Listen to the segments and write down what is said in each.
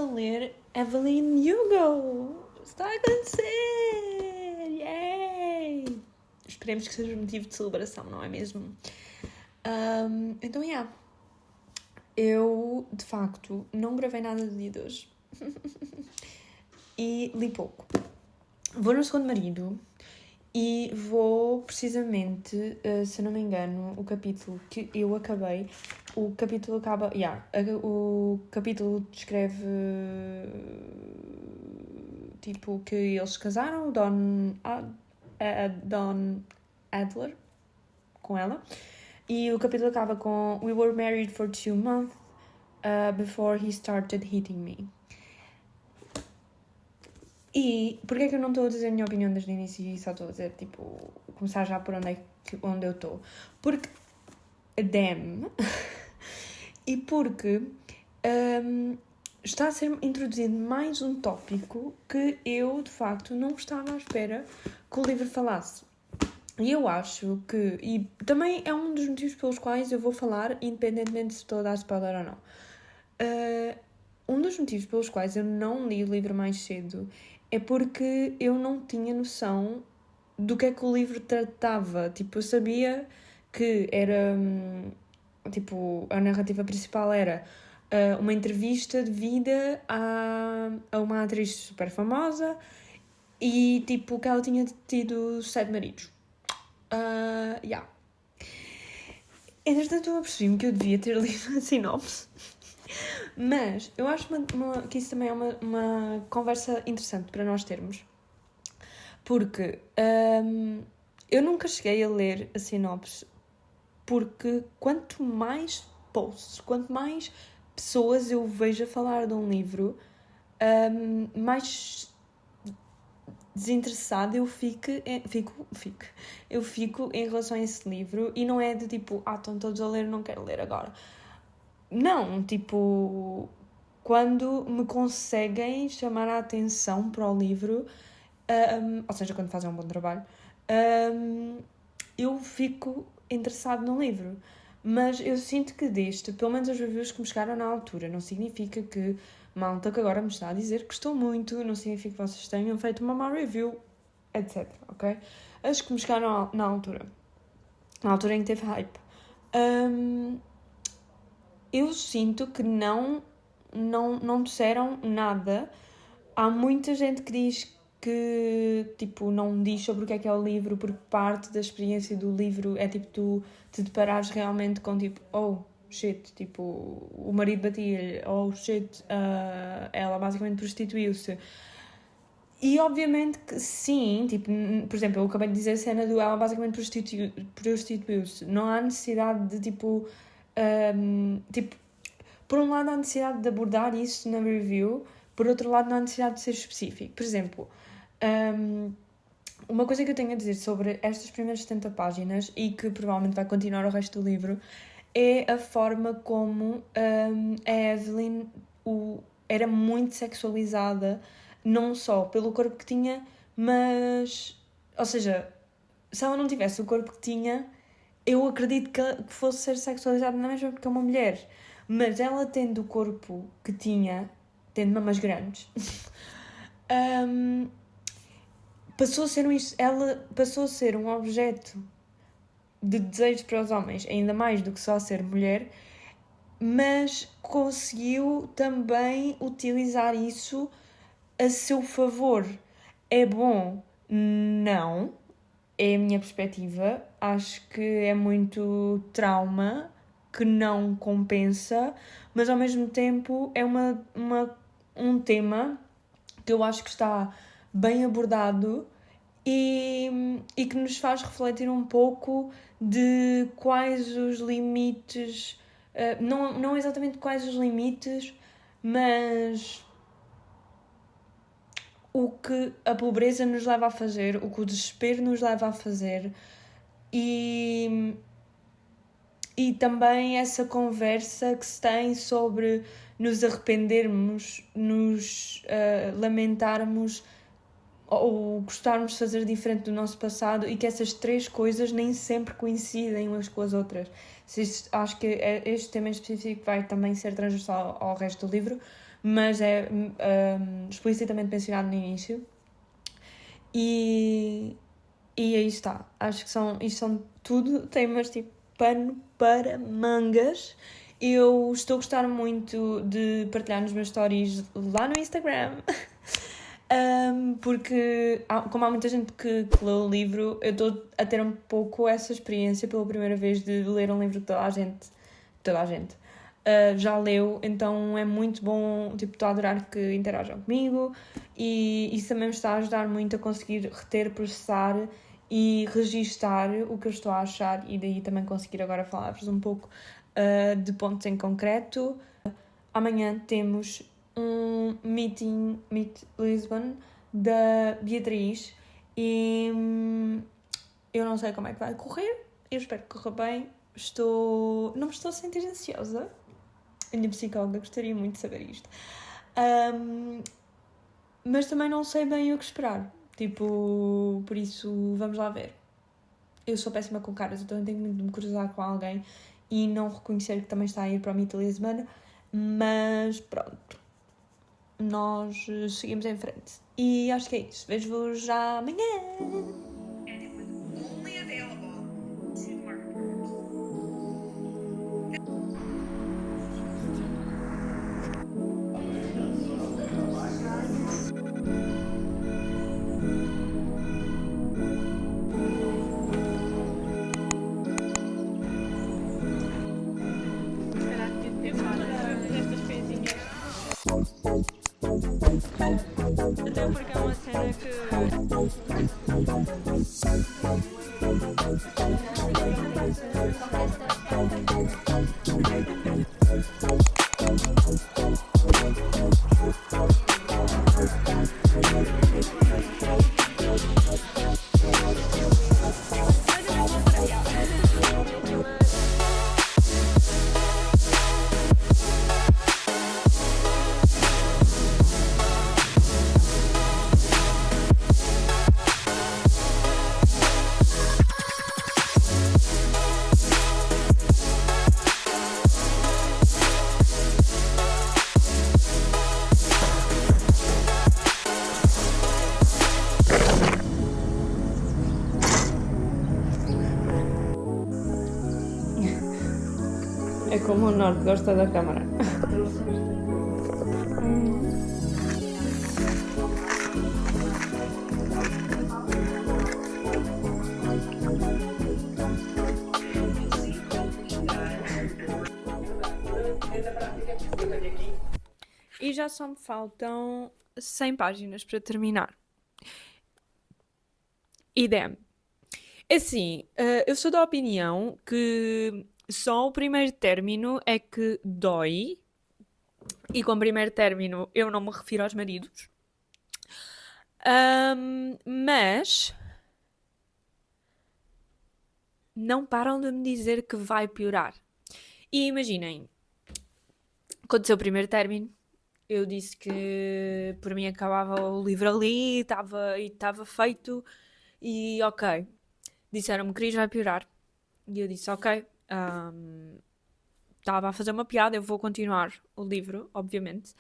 a ler Evelyn Hugo. Está a acontecer! Yay! Esperemos que seja motivo de celebração, não é mesmo? Então, eu, de facto, não gravei nada do dia de hoje. E li pouco. Vou no segundo marido e vou, precisamente, se não me engano, o capítulo que eu acabei, o capítulo acaba... o capítulo descreve, tipo, que eles se casaram, Don Adler, com ela. E o capítulo acaba com We were married for 2 months before he started hitting me. E porquê é que eu não estou a dizer a minha opinião desde o início e só estou a dizer, tipo, começar já por onde eu estou? Porque, damn, e porque está a ser introduzido mais um tópico que eu, de facto, não estava à espera que o livro falasse. E eu acho que, e também é um dos motivos pelos quais eu vou falar, independentemente se estou a dar spoiler ou não. Um dos motivos pelos quais eu não li o livro mais cedo é porque eu não tinha noção do que é que o livro tratava. Tipo, eu sabia que era, tipo, a narrativa principal era uma entrevista de vida a uma atriz super famosa e, tipo, que ela tinha tido 7 maridos. Entretanto, eu apercebi-me que eu devia ter lido a sinopse. Mas eu acho que isso também é uma conversa interessante para nós termos. Porque eu nunca cheguei a ler a sinopse, porque quanto mais posts, quanto mais pessoas eu vejo a falar de um livro, mais desinteressada eu fico em relação a esse livro. E não é de tipo, estão todos a ler, não quero ler agora. Não, tipo, quando me conseguem chamar a atenção para o livro, ou seja, quando fazem um bom trabalho, eu fico interessado no livro. Mas eu sinto que pelo menos as reviews que me chegaram na altura, não significa que malta que agora me está a dizer que gostou muito, não significa que vocês tenham feito uma má review, etc, ok? As que me chegaram na altura em que teve hype, eu sinto que não disseram nada. Há muita gente que diz que, tipo, não diz sobre o que é o livro, porque parte da experiência do livro é, tipo, tu te deparares realmente com, tipo, oh, shit, tipo, o marido batia-lhe, oh, shit, ela basicamente prostituiu-se. E, obviamente, que sim, tipo, por exemplo, eu acabei de dizer a cena do ela basicamente prostituiu-se. Não há necessidade de, tipo, por um lado há necessidade de abordar isso na review, por outro lado não há necessidade de ser específico. Por exemplo, uma coisa que eu tenho a dizer sobre estas primeiras 70 páginas, e que provavelmente vai continuar o resto do livro, é a forma como a Evelyn era muito sexualizada, não só pelo corpo que tinha, mas... Ou seja, se ela não tivesse o corpo que tinha, eu acredito que fosse ser sexualizada na mesma porque é uma mulher. Mas ela tendo o corpo que tinha, tendo mamas grandes, ela passou a ser um objeto de desejo para os homens, ainda mais do que só ser mulher, mas conseguiu também utilizar isso a seu favor. É bom? Não. É a minha perspectiva. Acho que é muito trauma que não compensa, mas ao mesmo tempo é um tema que eu acho que está bem abordado e que nos faz refletir um pouco de quais os limites, não exatamente quais os limites, mas o que a pobreza nos leva a fazer, o que o desespero nos leva a fazer, e também essa conversa que se tem sobre nos arrependermos, nos lamentarmos ou gostarmos de fazer diferente do nosso passado, e que essas 3 coisas nem sempre coincidem umas com as outras. Acho que este tema em específico vai também ser transversal ao resto do livro, mas é explicitamente mencionado no início. E aí está. Acho que isto são tudo temas tipo pano para mangas. Eu estou a gostar muito de partilhar nos meus stories lá no Instagram. Porque, como há muita gente que lê o livro, eu estou a ter um pouco essa experiência pela primeira vez de ler um livro que toda a gente já leu, então é muito bom, tipo, estou a adorar que interajam comigo e isso também me está a ajudar muito a conseguir reter, processar e registar o que eu estou a achar e daí também conseguir agora falar-vos um pouco de pontos em concreto. Amanhã temos um Meet Lisbon da Beatriz e eu não sei como é que vai correr, eu espero que corra bem. Não me estou a sentir ansiosa. A minha psicóloga gostaria muito de saber isto. Mas também não sei bem o que esperar. Tipo, por isso, vamos lá ver. Eu sou péssima com caras, então tenho muito de me cruzar com alguém e não reconhecer que também está a ir para a Meet Lisbon. Mas pronto, nós seguimos em frente. E acho que é isso. Vejo-vos já amanhã! Até porque é uma cena é como o Norte gosta da câmara. E já só me faltam 100 páginas para terminar. Idem. Assim, eu sou da opinião que só o primeiro término é que dói. E com primeiro término eu não me refiro aos maridos. Mas não param de me dizer que vai piorar. E imaginem, aconteceu o primeiro término, eu disse que por mim acabava o livro ali, estava feito e ok. Disseram-me que Cris vai piorar. E eu disse ok, estava a fazer uma piada, eu vou continuar o livro, obviamente.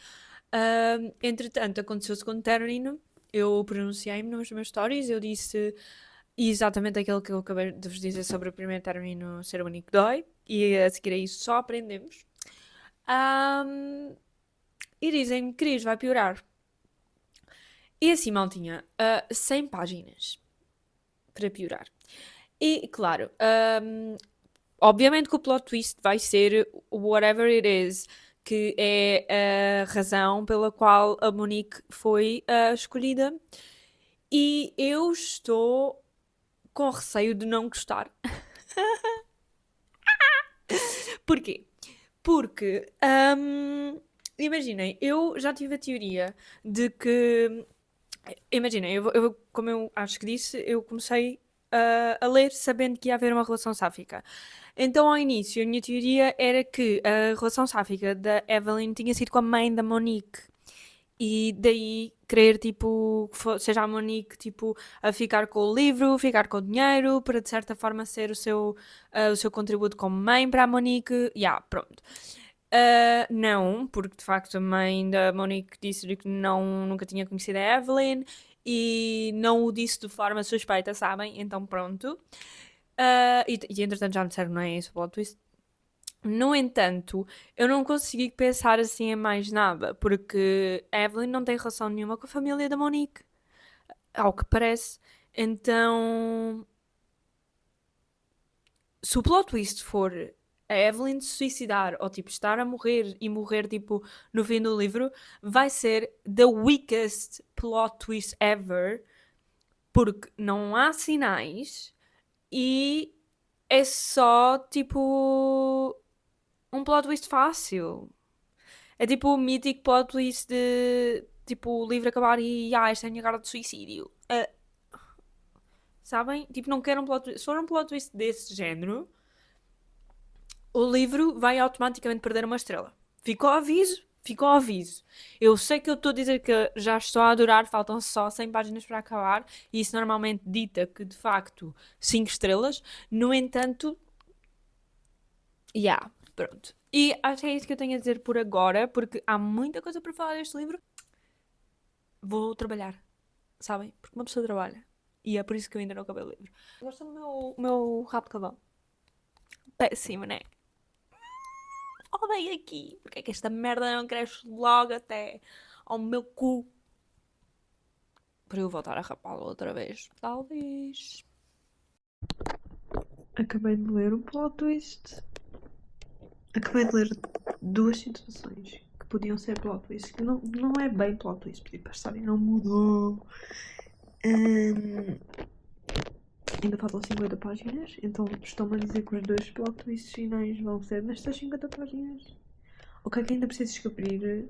Entretanto, aconteceu o segundo término, eu pronunciei-me nos meus stories, eu disse exatamente aquilo que eu acabei de vos dizer sobre o primeiro término ser o único que dói, e a seguir a isso só aprendemos. E dizem-me que Cris vai piorar. E assim, maltinha, 100 páginas para piorar. E, claro, obviamente que o plot twist vai ser whatever it is, que é a razão pela qual a Monique foi escolhida. E eu estou com receio de não gostar. Porquê? Porque, imaginem, eu já tive a teoria de que... Imaginem, como eu acho que disse, eu comecei a ler sabendo que ia haver uma relação sáfica. Então, ao início, a minha teoria era que a relação sáfica da Evelyn tinha sido com a mãe da Monique. E daí querer, tipo, que seja a Monique, tipo, a ficar com o livro, ficar com o dinheiro, para de certa forma ser o seu contributo como mãe para a Monique. Pronto. Não, porque de facto a mãe da Monique disse-lhe que nunca tinha conhecido a Evelyn e não o disse de forma suspeita, sabem? Então pronto. E entretanto já me disseram, não é isso, o plot twist. No entanto, eu não consegui pensar assim em mais nada, porque a Evelyn não tem relação nenhuma com a família da Monique, ao que parece. Então, se o plot twist for a Evelyn se suicidar ou tipo estar a morrer e morrer tipo no fim do livro, vai ser the weakest plot twist ever, porque não há sinais e é só tipo um plot twist fácil. É tipo o mítico plot twist de tipo o livro acabar e esta é a minha cara de suicídio. Sabem? Tipo, não quero um plot twist. Se for um plot twist desse género, o livro vai automaticamente perder uma estrela. Ficou ao aviso? Ficou ao aviso. Eu sei que eu estou a dizer que já estou a adorar, faltam só 100 páginas para acabar, e isso normalmente dita que, de facto, 5 estrelas. No entanto, pronto. E acho que é isso que eu tenho a dizer por agora, porque há muita coisa para falar deste livro. Vou trabalhar, sabem? Porque uma pessoa trabalha. E é por isso que eu ainda não acabei o livro. Gostam do meu rabo de cavalo? Péssimo, né? Odeio aqui. Porque é que esta merda não cresce logo até ao meu cu? Para eu voltar a rapá-lo outra vez. Talvez. Acabei de ler o plot twist. Acabei de ler duas situações que podiam ser plot twist. Que não é bem plot twist, porque a história não mudou. Ainda faltam 50 páginas, então estão-me a dizer que os dois plot twists finais vão ser nestas 50 páginas. O que é que ainda preciso descobrir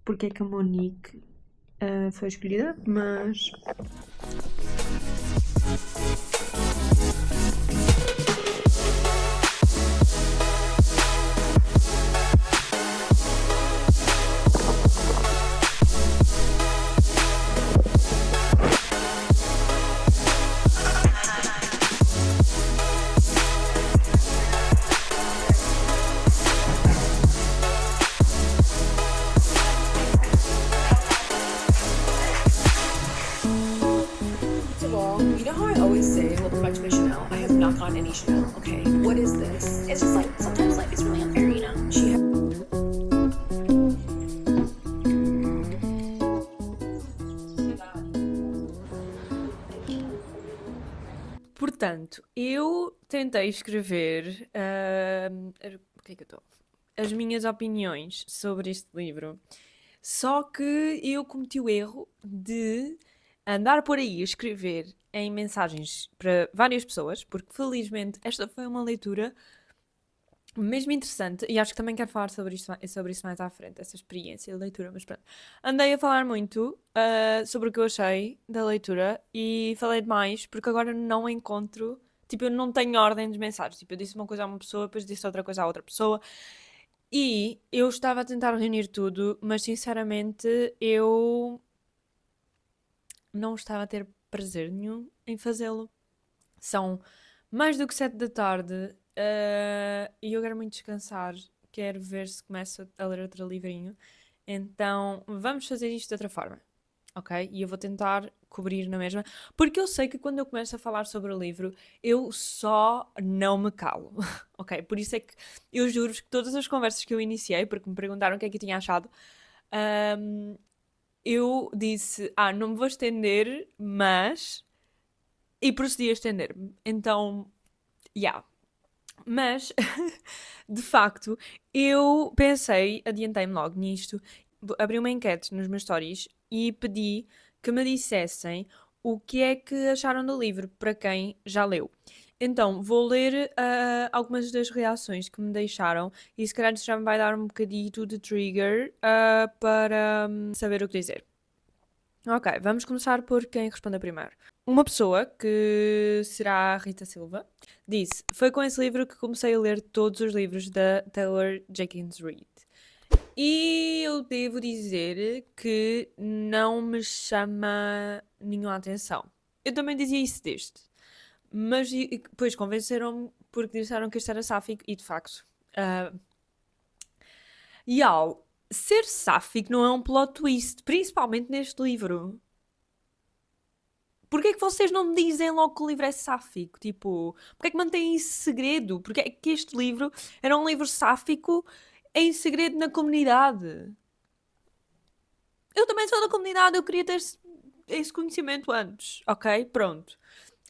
porque é que a Monique foi escolhida, mas First of all, you know how I always say, welcome back to my Chanel. I have not gotten any Chanel, okay? What is this? It's just like, sometimes life is really unfair, you know? She portanto, eu tentei escrever o que é que eu estou? As minhas opiniões sobre este livro. Só que eu cometi o erro de andar por aí a escrever em mensagens para várias pessoas, porque felizmente esta foi uma leitura mesmo interessante, e acho que também quero falar sobre isso mais à frente, essa experiência de leitura, mas pronto. Andei a falar muito sobre o que eu achei da leitura e falei demais, porque agora não encontro, tipo, eu não tenho ordem de mensagens, tipo, eu disse uma coisa a uma pessoa, depois disse outra coisa a outra pessoa, e eu estava a tentar reunir tudo, mas sinceramente eu não estava a ter prazer nenhum em fazê-lo. São mais do que 7 da tarde e eu quero muito descansar. Quero ver se começo a ler outro livrinho. Então vamos fazer isto de outra forma, ok? E eu vou tentar cobrir na mesma, porque eu sei que quando eu começo a falar sobre o livro, eu só não me calo, ok? Por isso é que eu juro-vos que todas as conversas que eu iniciei, porque me perguntaram o que é que eu tinha achado, eu disse, não me vou estender, mas... E procedi a estender-me. Então, Mas, de facto, eu pensei, adiantei-me logo nisto, abri uma enquete nos meus stories e pedi que me dissessem o que é que acharam do livro para quem já leu. Então, vou ler algumas das reações que me deixaram e se calhar isso já me vai dar um bocadinho de trigger para saber o que dizer. Ok, vamos começar por quem respondeu primeiro. Uma pessoa, que será a Rita Silva, disse: Foi com esse livro que comecei a ler todos os livros da Taylor Jenkins Reid. E eu devo dizer que não me chama nenhuma atenção. Eu também dizia isso deste. Mas depois convenceram-me porque disseram que este era sáfico e de facto. E ao ser sáfico não é um plot twist, principalmente neste livro. Porquê é que vocês não me dizem logo que o livro é sáfico? Tipo, porquê é que mantêm esse segredo? Porquê é que este livro era um livro sáfico em segredo na comunidade? Eu também sou da comunidade, eu queria ter esse conhecimento antes, ok? Pronto.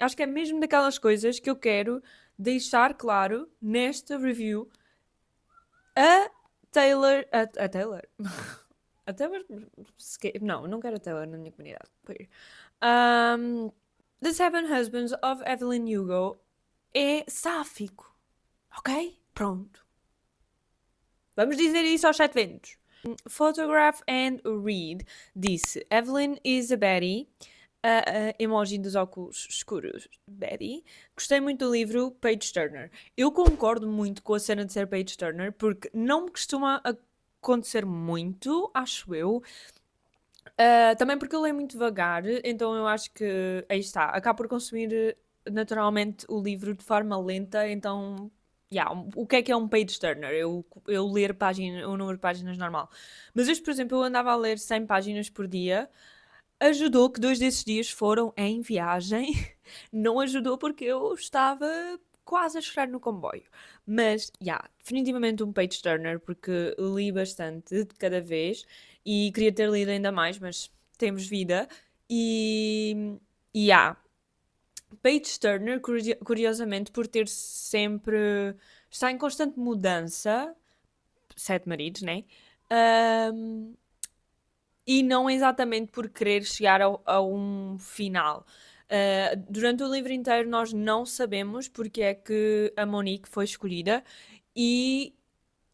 Acho que é mesmo daquelas coisas que eu quero deixar claro nesta review. A Taylor. A Taylor? A Taylor. Não, não quero a Taylor na minha comunidade. The Seven Husbands of Evelyn Hugo é sáfico. Ok? Pronto. Vamos dizer isso aos 7 ventos. Photograph and Read disse: Evelyn is a Betty. Emoji dos óculos escuros, Betty. Gostei muito do livro Page Turner. Eu concordo muito com a cena de ser Page Turner, porque não me costuma acontecer muito, acho eu. Também porque eu leio muito devagar, então eu acho que aí está. Acabo por consumir naturalmente o livro de forma lenta, então. Yeah, o que é um page turner? Eu ler o número de páginas normal. Mas este, por exemplo, eu andava a ler 100 páginas por dia. Ajudou que 2 desses dias foram em viagem. Não ajudou porque eu estava quase a chorar no comboio. Mas, definitivamente um page turner, porque li bastante de cada vez e queria ter lido ainda mais, mas temos vida. E page turner, curiosamente, por ter sempre. Está em constante mudança. 7 maridos, né? E não exatamente por querer chegar a um final. Durante o livro inteiro nós não sabemos porque é que a Monique foi escolhida e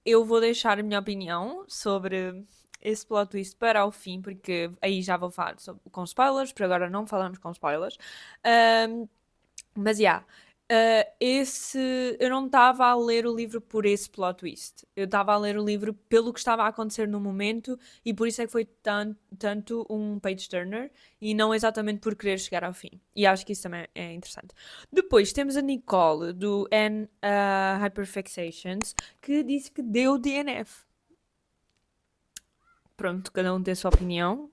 eu vou deixar a minha opinião sobre esse plot twist para o fim, porque aí já vou falar com spoilers, por agora não falamos com spoilers. Mas, eu não estava a ler o livro por esse plot twist. Eu estava a ler o livro pelo que estava a acontecer no momento e por isso é que foi tanto um page turner e não exatamente por querer chegar ao fim. E acho que isso também é interessante. Depois temos a Nicole, do N Hyperfixations, que disse que deu DNF. Pronto, cada um tem a sua opinião.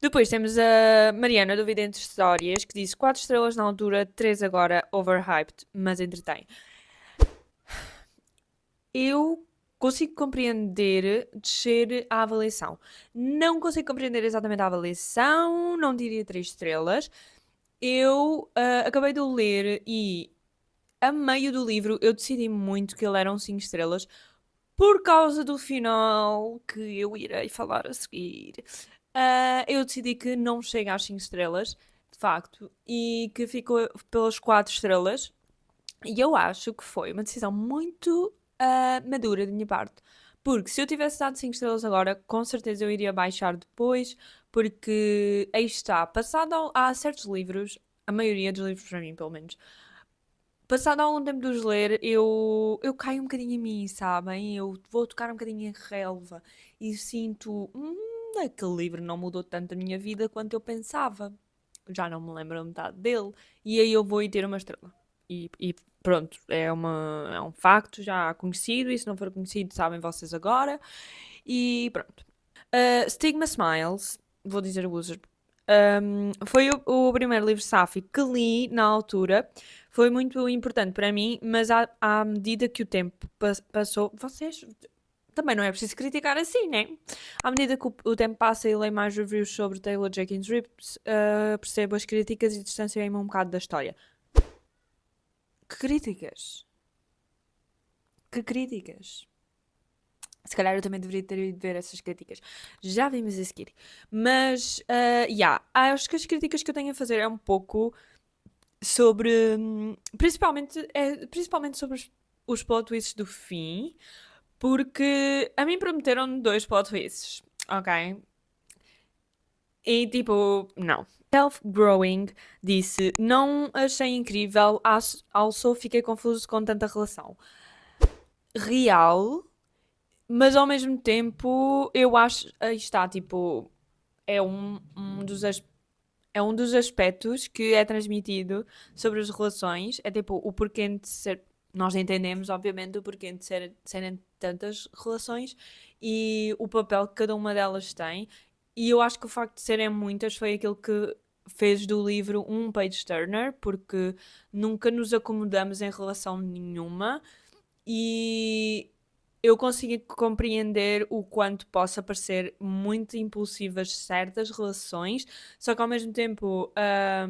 Depois temos a Mariana do Vida Entre Histórias, que disse 4 estrelas na altura, 3 agora, overhyped, mas entretém. Eu consigo compreender descer a avaliação. Não consigo compreender exatamente a avaliação, não diria 3 estrelas. Eu acabei de o ler e a meio do livro eu decidi muito que ele era um 5 estrelas por causa do final que eu irei falar a seguir. Eu decidi que não chega às 5 estrelas, de facto, e que ficou pelas 4 estrelas. E eu acho que foi uma decisão muito madura da minha parte. Porque se eu tivesse dado 5 estrelas agora, com certeza eu iria baixar depois, porque aí está. Há certos livros, a maioria dos livros para mim, pelo menos, passado algum tempo de os ler, eu caio um bocadinho em mim, sabem? Eu vou tocar um bocadinho em relva e sinto, aquele livro não mudou tanto a minha vida quanto eu pensava. Já não me lembro a metade dele. E aí eu vou e ter uma estrela. E pronto, é um facto já conhecido. E se não for conhecido, sabem vocês agora. E pronto. Stigma Smiles, vou dizer o user. Foi o primeiro livro sáfico que li na altura. Foi muito importante para mim, mas à medida que o tempo passou, vocês também não é preciso criticar assim, né? À medida que o tempo passa e leio mais reviews sobre Taylor Jenkins Reid, percebo as críticas e distanciei-me um bocado da história. Que críticas? Que críticas? Se calhar eu também deveria ter ido ver essas críticas. Já vimos a seguir. Mas, acho que as críticas que eu tenho a fazer é um pouco sobre. Principalmente sobre os plot twists do fim. Porque a mim prometeram 2 plot twists. Ok? E tipo, não. Self-Growing disse: Não achei incrível, also fiquei confuso com tanta relação. Real. Mas ao mesmo tempo, eu acho. Aí está, tipo. É é um dos aspectos que é transmitido sobre as relações. É tipo o porquê de ser. nós entendemos, obviamente, o porquê de serem tantas relações e o papel que cada uma delas tem. E eu acho que o facto de serem muitas foi aquilo que fez do livro um page turner, porque nunca nos acomodamos em relação nenhuma e eu consigo compreender o quanto possa parecer muito impulsivas certas relações, só que ao mesmo tempo é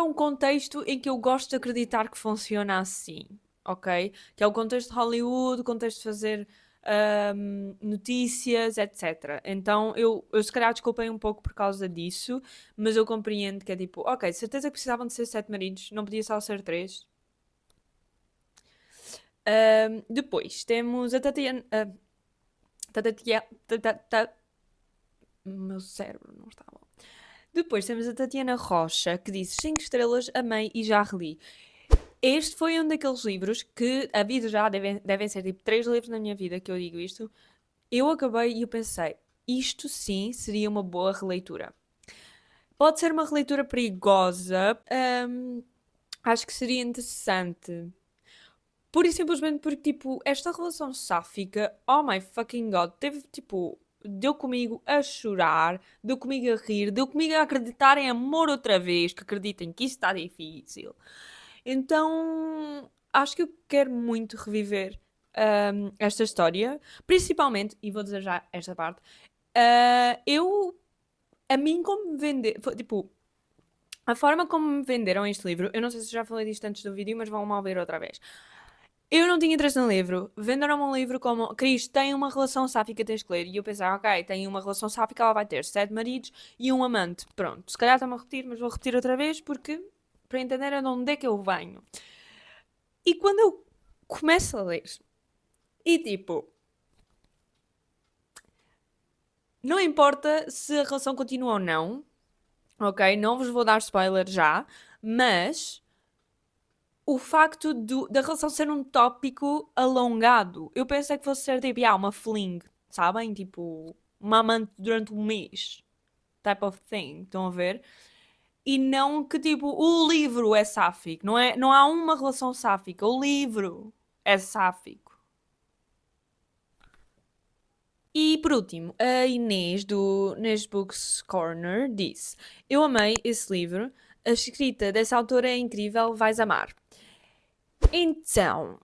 um contexto em que eu gosto de acreditar que funciona assim, ok? Que é o contexto de Hollywood, o contexto de fazer notícias, etc. Então eu se calhar desculpei um pouco por causa disso, mas eu compreendo que é tipo, ok, certeza que precisavam de ser 7 maridos, não podia só ser 3. Depois temos a Tatiana. O meu cérebro não está bom. Depois temos a Tatiana Rocha, que disse 5 estrelas, amei e já reli. Este foi um daqueles livros que a vida já devem ser tipo 3 livros na minha vida que eu digo isto. Eu acabei e eu pensei, isto sim seria uma boa releitura. Pode ser uma releitura perigosa, acho que seria interessante. Pura e simplesmente porque, tipo, esta relação sáfica, oh my fucking god, teve, tipo, deu comigo a chorar, deu comigo a rir, deu comigo a acreditar em amor outra vez, que acreditem que isso está difícil. Então, acho que eu quero muito reviver esta história, principalmente, e vou dizer já esta parte, a mim como me vender, tipo, a forma como me venderam este livro, eu não sei se já falei disto antes do vídeo, mas vão mal ver outra vez. Eu não tinha interesse no livro. Venderam-me um livro como Cris, tem uma relação sáfica, tens que ler. E eu pensava, ok, tem uma relação sáfica, ela vai ter 7 maridos e um amante. Pronto, se calhar está-me a repetir, mas vou repetir outra vez porque para entender de onde é que eu venho. E quando eu começo a ler e tipo, não importa se a relação continua ou não, ok? Não vos vou dar spoiler já, mas o facto da relação ser um tópico alongado. Eu pensei que fosse ser tipo, uma fling, sabem? Tipo, uma amante durante um mês. Type of thing. Estão a ver? E não que tipo, o livro é sáfico. Não há uma relação sáfica. O livro é sáfico. E por último, a Inês do Inês Books Corner disse: Eu amei esse livro. A escrita dessa autora é incrível, vais amar. Então,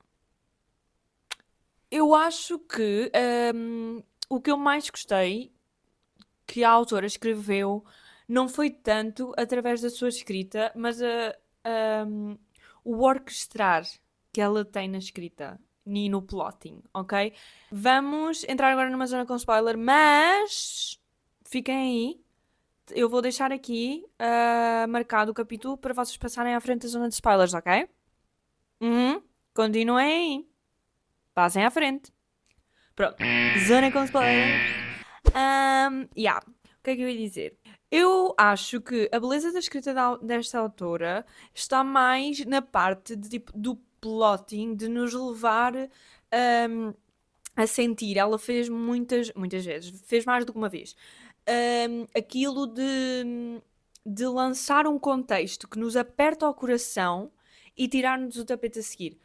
eu acho que o que eu mais gostei que a autora escreveu não foi tanto através da sua escrita, mas o orquestrar que ela tem na escrita e no plotting, ok? Vamos entrar agora numa zona com spoiler, mas fiquem aí. Eu vou deixar aqui marcado o capítulo para vocês passarem à frente da zona de spoilers, ok? Continuem aí. Passem à frente. Pronto. Zona com spoiler. O que é que eu ia dizer? Eu acho que a beleza da escrita desta autora está mais na parte de, tipo, do plotting, de nos levar a sentir. Ela fez muitas vezes, fez mais do que uma vez, aquilo de lançar um contexto que nos aperta ao coração e tirar-nos o tapete a seguir.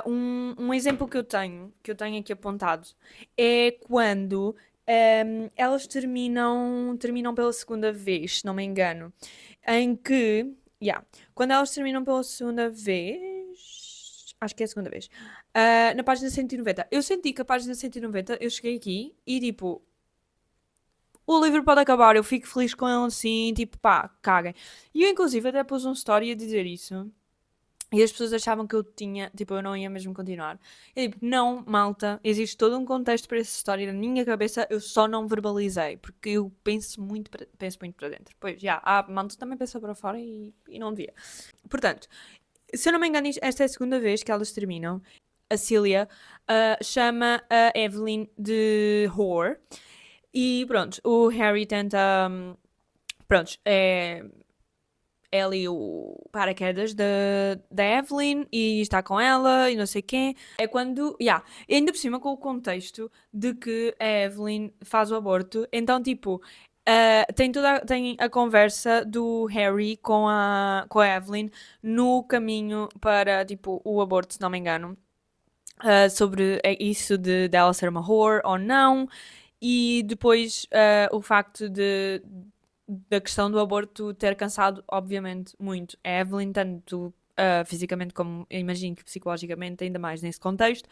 Um exemplo que eu tenho aqui apontado, é quando elas terminam pela segunda vez, se não me engano, em que, quando elas terminam pela segunda vez, acho que é a segunda vez, na página 190, eu senti que a página 190, eu cheguei aqui e tipo, o livro pode acabar, eu fico feliz com ele assim, tipo, pá, caguem. E eu inclusive até pus um story a dizer isso. E as pessoas achavam que eu tinha, tipo, eu não ia mesmo continuar. Eu tipo, não, malta, existe todo um contexto para essa história na minha cabeça, eu só não verbalizei, porque eu penso muito para dentro. Pois, a malta também pensa para fora e não devia. Portanto, se eu não me engano, esta é a segunda vez que elas terminam. A Cília chama a Evelyn de whore. E pronto, o Harry tenta, pronto, é ali o paraquedas da Evelyn e está com ela e não sei quem. É quando, e ainda por cima com o contexto de que a Evelyn faz o aborto, então tipo, Tem a conversa do Harry com a Evelyn no caminho para, tipo, o aborto, se não me engano. Sobre isso de dela ser uma whore ou não. E depois o facto da questão do aborto ter cansado, obviamente, muito a Evelyn, tanto fisicamente como imagino que psicologicamente, ainda mais nesse contexto.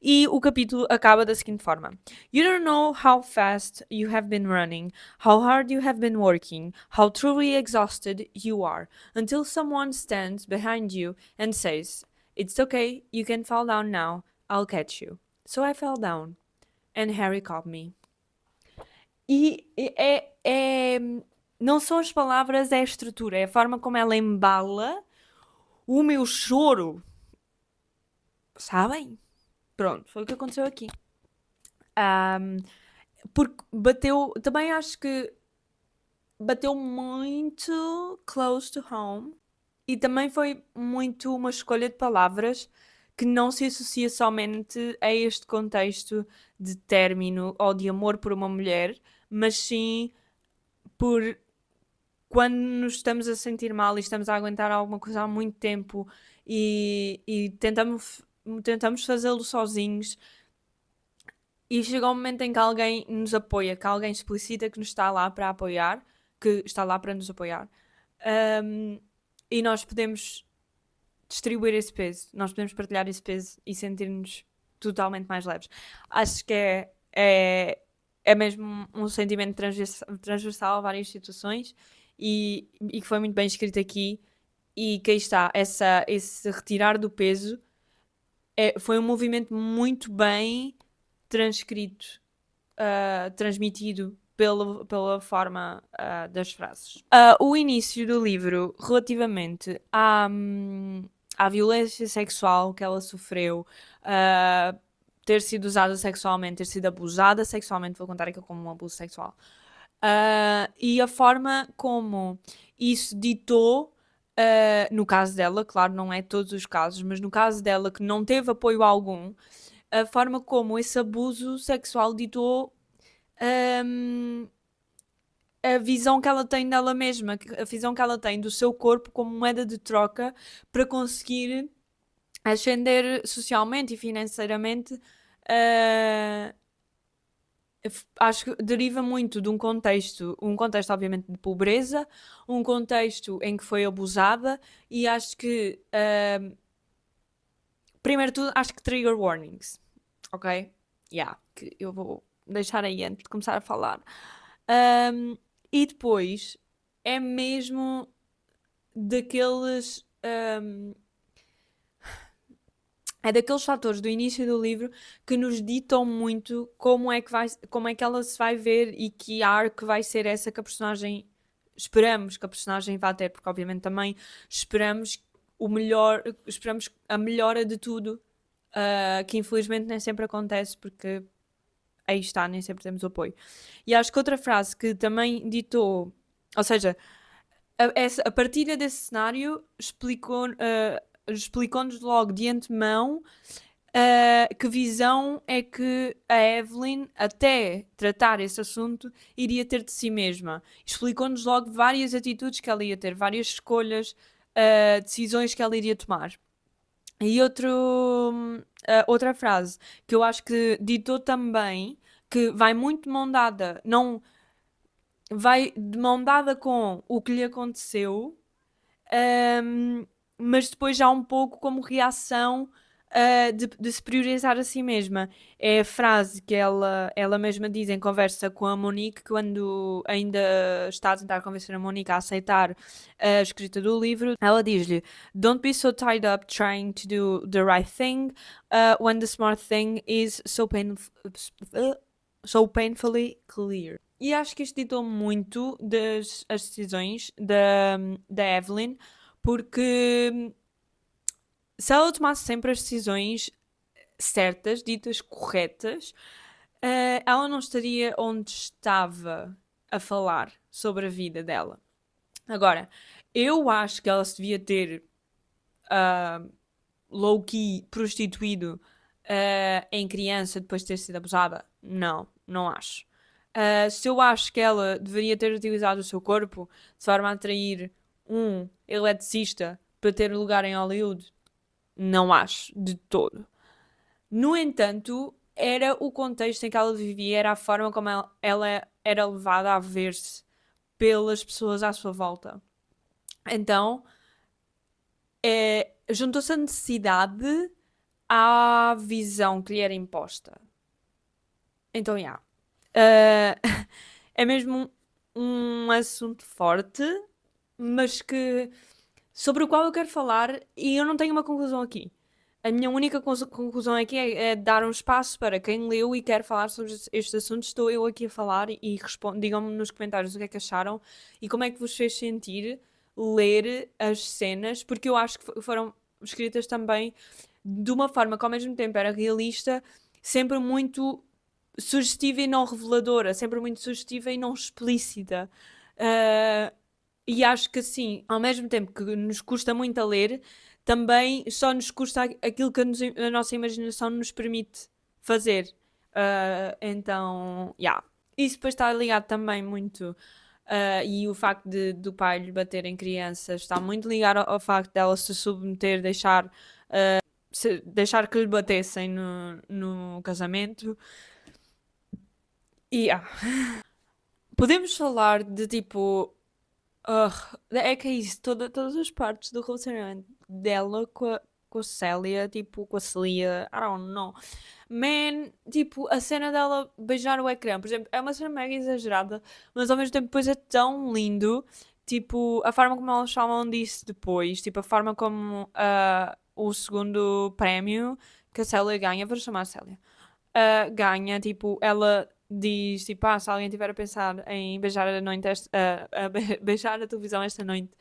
E o capítulo acaba da seguinte forma: You don't know how fast you have been running, how hard you have been working, how truly exhausted you are, until someone stands behind you and says, It's okay, you can fall down now, I'll catch you. So I fell down, and Harry caught me. Não são as palavras, é a estrutura, é a forma como ela embala o meu choro. Sabem? Pronto, foi o que aconteceu aqui. Porque bateu, também acho que bateu muito close to home e também foi muito uma escolha de palavras que não se associa somente a este contexto de término ou de amor por uma mulher, mas sim por quando nos estamos a sentir mal e estamos a aguentar alguma coisa há muito tempo e tentamos fazê-lo sozinhos e chega um momento em que alguém nos apoia, que alguém explicita que nos está lá para apoiar, que está lá para nos apoiar, e nós podemos distribuir esse peso, nós podemos partilhar esse peso e sentir-nos totalmente mais leves. Acho que é mesmo um sentimento transversal a várias situações e que foi muito bem escrito aqui e que aí está, esse retirar do peso foi um movimento muito bem transcrito, transmitido pela forma das frases. O início do livro, relativamente à violência sexual que ela sofreu, ter sido usada sexualmente, ter sido abusada sexualmente, vou contar aquilo como um abuso sexual, e a forma como isso ditou, no caso dela, claro, não é todos os casos, mas no caso dela que não teve apoio algum, a forma como esse abuso sexual ditou a visão que ela tem dela mesma, a visão que ela tem do seu corpo como moeda de troca para conseguir ascender socialmente e financeiramente. Acho que deriva muito de um contexto obviamente de pobreza, um contexto em que foi abusada e acho que primeiro de tudo, acho que trigger warnings, ok? Que eu vou deixar aí antes de começar a falar. E depois é mesmo daqueles. É daqueles fatores do início do livro que nos ditam muito como é que ela se vai ver e que arco vai ser essa que a personagem esperamos que a personagem vá ter, porque obviamente também esperamos o melhor, esperamos a melhora de tudo, que infelizmente nem sempre acontece porque aí está, nem sempre temos o apoio. E acho que outra frase que também ditou, ou seja, a partir desse cenário explicou-nos logo de antemão que visão é que a Evelyn, até tratar esse assunto, iria ter de si mesma. Explicou-nos logo várias atitudes que ela ia ter, várias escolhas, decisões que ela iria tomar. E outra frase que eu acho que ditou também, que vai muito de mão dada, não vai de mão dada com o que lhe aconteceu, mas depois já um pouco como reação de se priorizar a si mesma. É a frase que ela mesma diz em conversa com a Monique, quando ainda está a tentar convencer a Monique a aceitar a escrita do livro. Ela diz-lhe: Don't be so tied up trying to do the right thing when the smart thing is so painfully clear. E acho que isto ditou muito as decisões da Evelyn, porque se ela tomasse sempre as decisões certas, ditas corretas, ela não estaria onde estava a falar sobre a vida dela. Agora, eu acho que ela se devia ter low-key prostituído em criança depois de ter sido abusada. Não acho. Se eu acho que ela deveria ter utilizado o seu corpo de forma a atrair um eletricista para ter lugar em Hollywood, não acho de todo. No entanto, era o contexto em que ela vivia, era a forma como ela era levada a ver-se pelas pessoas à sua volta. Então, juntou-se a necessidade à visão que lhe era imposta. Então, já. É mesmo um assunto forte, mas que sobre o qual eu quero falar e eu não tenho uma conclusão aqui. A minha única conclusão aqui é dar um espaço para quem leu e quer falar sobre estes assuntos. Estou eu aqui a falar e digam-me nos comentários o que é que acharam e como é que vos fez sentir ler as cenas, porque eu acho que foram escritas também de uma forma que ao mesmo tempo era realista, sempre muito sugestiva e não reveladora, sempre muito sugestiva e não explícita. E acho que assim, ao mesmo tempo que nos custa muito a ler, também só nos custa aquilo que a nossa imaginação nos permite fazer. Então, yeah. Isso depois está ligado também muito. E o facto do pai lhe bater em crianças está muito ligado ao facto dela se submeter, deixar que lhe batessem no casamento. E podemos falar de tipo. É que é isso, todas as partes do relacionamento dela com a Célia, tipo, com a Celia, I don't know. Man, tipo, a cena dela beijar o ecrã, por exemplo, é uma cena mega exagerada, mas ao mesmo tempo depois é tão lindo, tipo, a forma como elas falam disso depois, tipo, a forma como o segundo prémio que a Célia ganha, vou chamar a Célia, ganha, tipo, ela diz, tipo, se alguém tiver a pensar em beijar a noite beijar a televisão esta noite,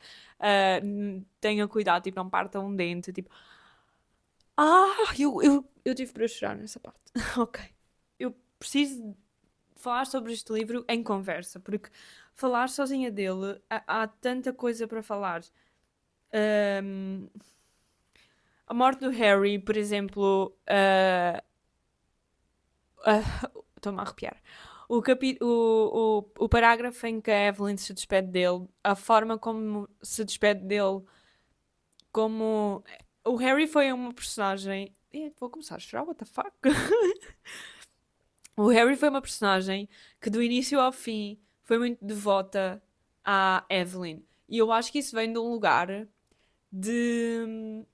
tenha cuidado, tipo, não parta um dente, tipo, eu tive para chorar nessa parte. Ok. Eu preciso falar sobre este livro em conversa, porque falar sozinha dele, há tanta coisa para falar. A morte do Harry, por exemplo, estou-me a arrepiar. O parágrafo em que a Evelyn se despede dele, a forma como se despede dele, como. O Harry foi uma personagem. Vou começar a chorar, what the fuck? O Harry foi uma personagem que do início ao fim foi muito devota à Evelyn. E eu acho que isso vem de um lugar de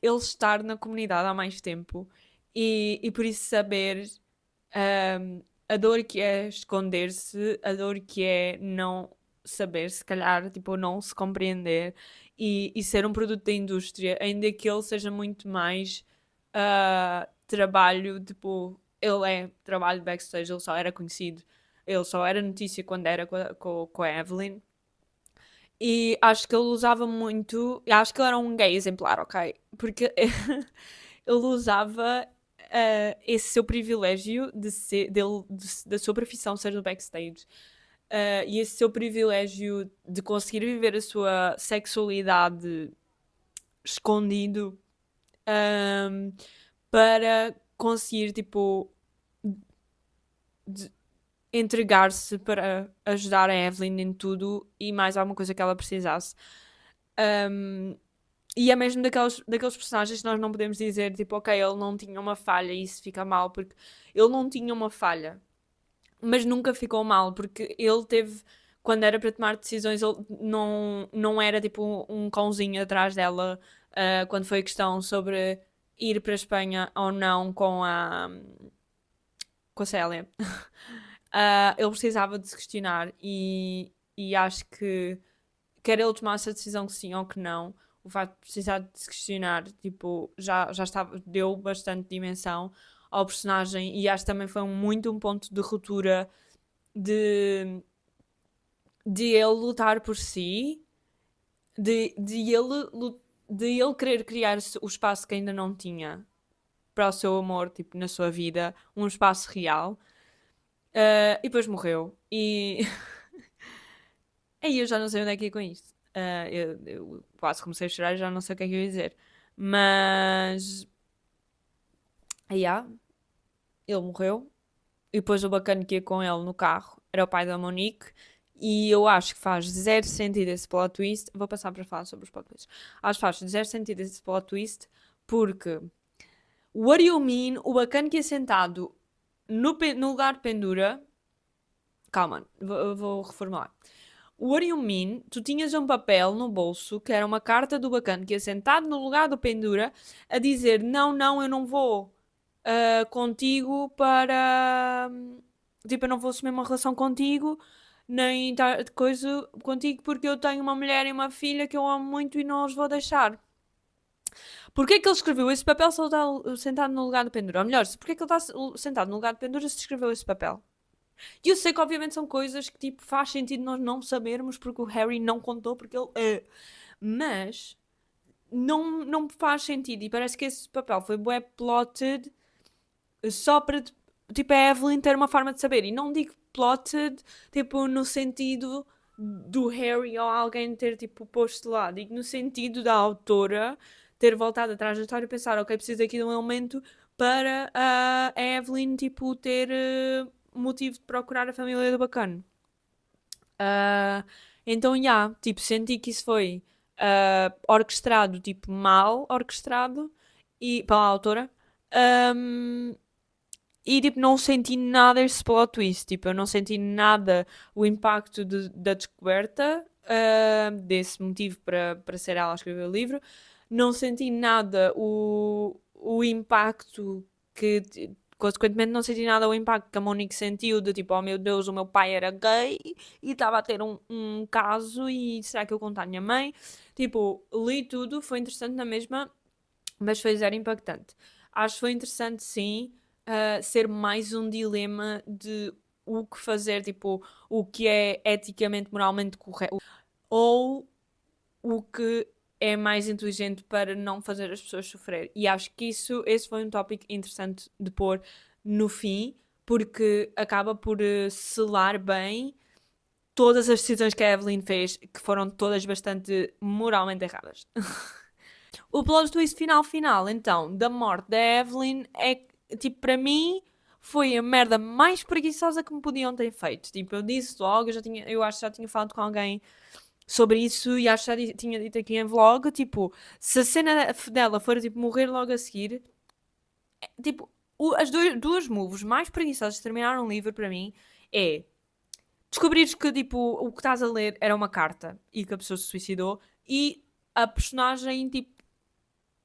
ele estar na comunidade há mais tempo e por isso saber a dor que é esconder-se, a dor que é não saber, se calhar, tipo, não se compreender e ser um produto da indústria, ainda que ele seja muito mais trabalho, tipo, ele é trabalho backstage, ele só era conhecido, ele só era notícia quando era com a Evelyn. E acho que ele usava muito. Acho que ele era um gay exemplar, ok? Porque ele usava esse seu privilégio de ser, da sua profissão ser do backstage. E esse seu privilégio de conseguir viver a sua sexualidade escondido para conseguir, tipo, entregar-se para ajudar a Evelyn em tudo e mais alguma coisa que ela precisasse. E é mesmo daqueles personagens que nós não podemos dizer, tipo, ok, ele não tinha uma falha e isso fica mal, porque ele não tinha uma falha, mas nunca ficou mal, porque ele teve, quando era para tomar decisões, ele não era tipo um cãozinho atrás dela, quando foi questão sobre ir para a Espanha ou não com a Célia. Ele precisava de se questionar e acho que quer ele tomasse a decisão que sim ou que não, o facto de precisar de se questionar, tipo, já estava, deu bastante dimensão ao personagem e acho que também foi muito um ponto de ruptura de, de ele lutar por si, de ele querer criar o espaço que ainda não tinha para o seu amor, tipo, na sua vida, um espaço real. E depois morreu. E aí eu já não sei onde é que ia com isto. Eu quase comecei a chorar e já não sei o que é que eu ia dizer. Mas. Aí ele morreu. E depois o bacana que ia com ele no carro era o pai da Monique. E eu acho que faz zero sentido esse plot twist. Vou passar para falar sobre os plot twists. Acho que faz zero sentido esse plot twist porque what do you mean? O bacana que é sentado no lugar de pendura. Calma, vou reformular. What do you mean? Tu tinhas um papel no bolso que era uma carta do bacana que é sentado no lugar do pendura a dizer não, eu não vou contigo para. Tipo, eu não vou assumir uma relação contigo, nem coisa contigo porque eu tenho uma mulher e uma filha que eu amo muito e não os vou deixar. Porquê que ele escreveu esse papel se ele está sentado no lugar do pendura? Ou melhor, porquê que ele está sentado no lugar do pendura se escreveu esse papel? E eu sei que obviamente são coisas que tipo faz sentido nós não sabermos porque o Harry não contou porque ele é. Mas não faz sentido e parece que esse papel foi bué plotted só para tipo a Evelyn ter uma forma de saber. E não digo plotted tipo no sentido do Harry ou alguém ter tipo posto lá. Digo no sentido da autora ter voltado atrás da história e pensar, ok, preciso aqui de um elemento para a Evelyn tipo ter motivo de procurar a família do bacana. Então, tipo, senti que isso foi orquestrado, tipo, mal orquestrado e, pela autora. E, tipo, não senti nada esse plot twist. Tipo, eu não senti nada o impacto da descoberta desse motivo para ser ela a escrever o livro. Não senti nada o impacto que consequentemente não senti nada o impacto que a Monique sentiu de tipo, oh meu Deus, o meu pai era gay e estava a ter um caso e será que eu contar à minha mãe? Tipo, li tudo, foi interessante na mesma, mas foi zero impactante. Acho que foi interessante sim ser mais um dilema de o que fazer, tipo, o que é eticamente, moralmente correto ou o que é mais inteligente para não fazer as pessoas sofrer. E acho que esse foi um tópico interessante de pôr no fim, porque acaba por selar bem todas as decisões que a Evelyn fez, que foram todas bastante moralmente erradas. O plot twist final, então, da morte da Evelyn é, tipo, para mim, foi a merda mais preguiçosa que me podiam ter feito. Tipo, eu disse logo, eu acho que já tinha falado com alguém sobre isso e acho que já tinha dito aqui em vlog, tipo, se a cena dela for, tipo, morrer logo a seguir, tipo, as duas moves mais preguiçosas de terminar um livro para mim é descobrires que, tipo, o que estás a ler era uma carta e que a pessoa se suicidou e a personagem, tipo,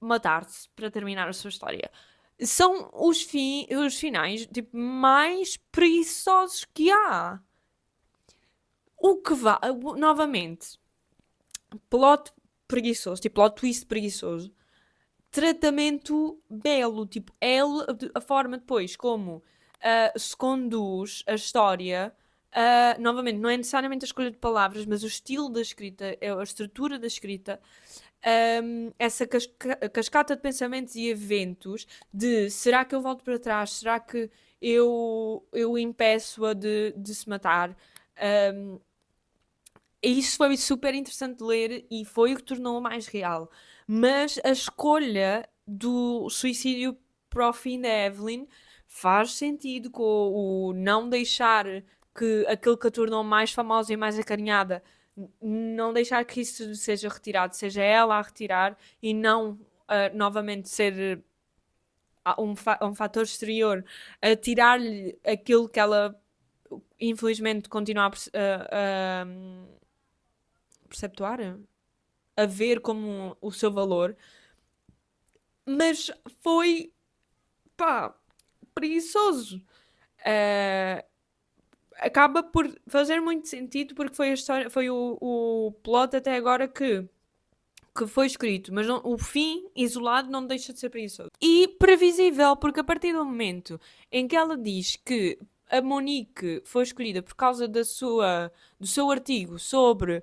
matar-se para terminar a sua história. São os finais, tipo, mais preguiçosos que há. O que vá, novamente, plot preguiçoso, tipo, plot twist preguiçoso. Tratamento belo, tipo, a forma depois como se conduz a história. Novamente, não é necessariamente a escolha de palavras, mas o estilo da escrita, a estrutura da escrita, essa cascata de pensamentos e eventos de será que eu volto para trás? Será que eu impeço-a de se matar? Isso foi super interessante de ler e foi o que tornou mais real. Mas a escolha do suicídio para o fim da Evelyn faz sentido com o não deixar que aquilo que a tornou mais famosa e mais acarinhada, não deixar que isso seja retirado, seja ela a retirar e não novamente ser um fator exterior a tirar-lhe aquilo que ela infelizmente continua a perceptuar, a ver como o seu valor, mas foi pá, preguiçoso. Acaba por fazer muito sentido porque foi a história, foi o plot até agora que foi escrito, mas o fim isolado não deixa de ser preguiçoso. E previsível, porque a partir do momento em que ela diz que a Monique foi escolhida por causa do seu artigo sobre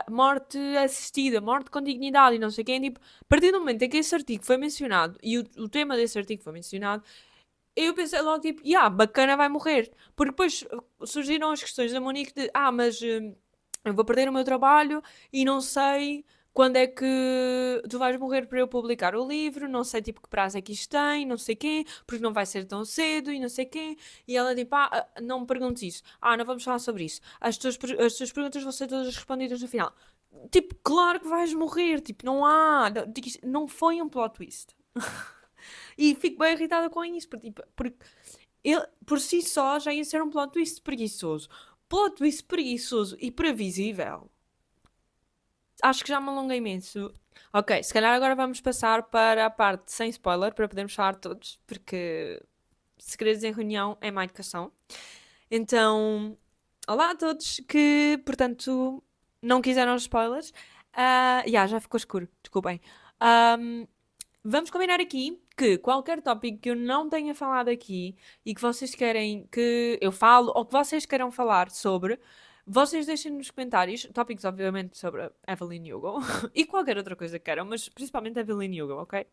morte assistida, morte com dignidade e não sei quem, tipo, a partir do momento em que esse artigo foi mencionado e o tema desse artigo foi mencionado, eu pensei logo, tipo, bacana, vai morrer. Porque depois surgiram as questões da Monique de, mas eu vou perder o meu trabalho e não sei quando é que tu vais morrer para eu publicar o livro, não sei tipo que prazo é que isto tem, não sei quê, porque não vai ser tão cedo e não sei quê. E ela tipo, não me perguntes isso, não vamos falar sobre isso, as tuas perguntas vão ser todas respondidas no final. Tipo, claro que vais morrer, tipo, não há, não foi um plot twist. E fico bem irritada com isso, porque ele, por si só já ia ser um plot twist preguiçoso. Plot twist preguiçoso e previsível. Acho que já me alonguei imenso. Ok, se calhar agora vamos passar para a parte sem spoiler, para podermos falar todos, porque segredos em reunião é má educação. Então, olá a todos que, portanto, não quiseram os spoilers. Já ficou escuro, desculpem. Vamos combinar aqui que qualquer tópico que eu não tenha falado aqui e que vocês querem que eu falo ou que vocês queiram falar sobre, vocês deixem nos comentários, tópicos obviamente sobre Evelyn Hugo e qualquer outra coisa que queiram, mas principalmente Evelyn Hugo, ok?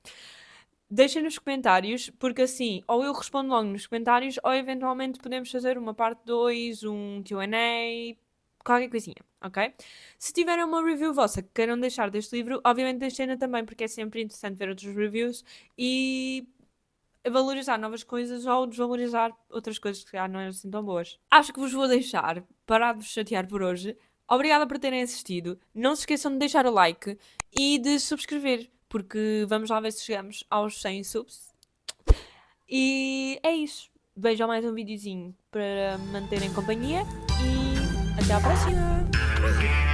Deixem nos comentários, porque assim, ou eu respondo logo nos comentários, ou eventualmente podemos fazer uma parte 2, um Q&A, qualquer coisinha, ok? Se tiverem uma review vossa que queiram deixar deste livro, obviamente deixem-na também, porque é sempre interessante ver outros reviews e valorizar novas coisas ou desvalorizar outras coisas que não eram assim tão boas. Acho que vos vou deixar, parar de vos chatear por hoje. Obrigada por terem assistido. Não se esqueçam de deixar o like e de subscrever, porque vamos lá ver se chegamos aos 100 subs. E é isso. Vejam mais um videozinho para manterem companhia e até à próxima!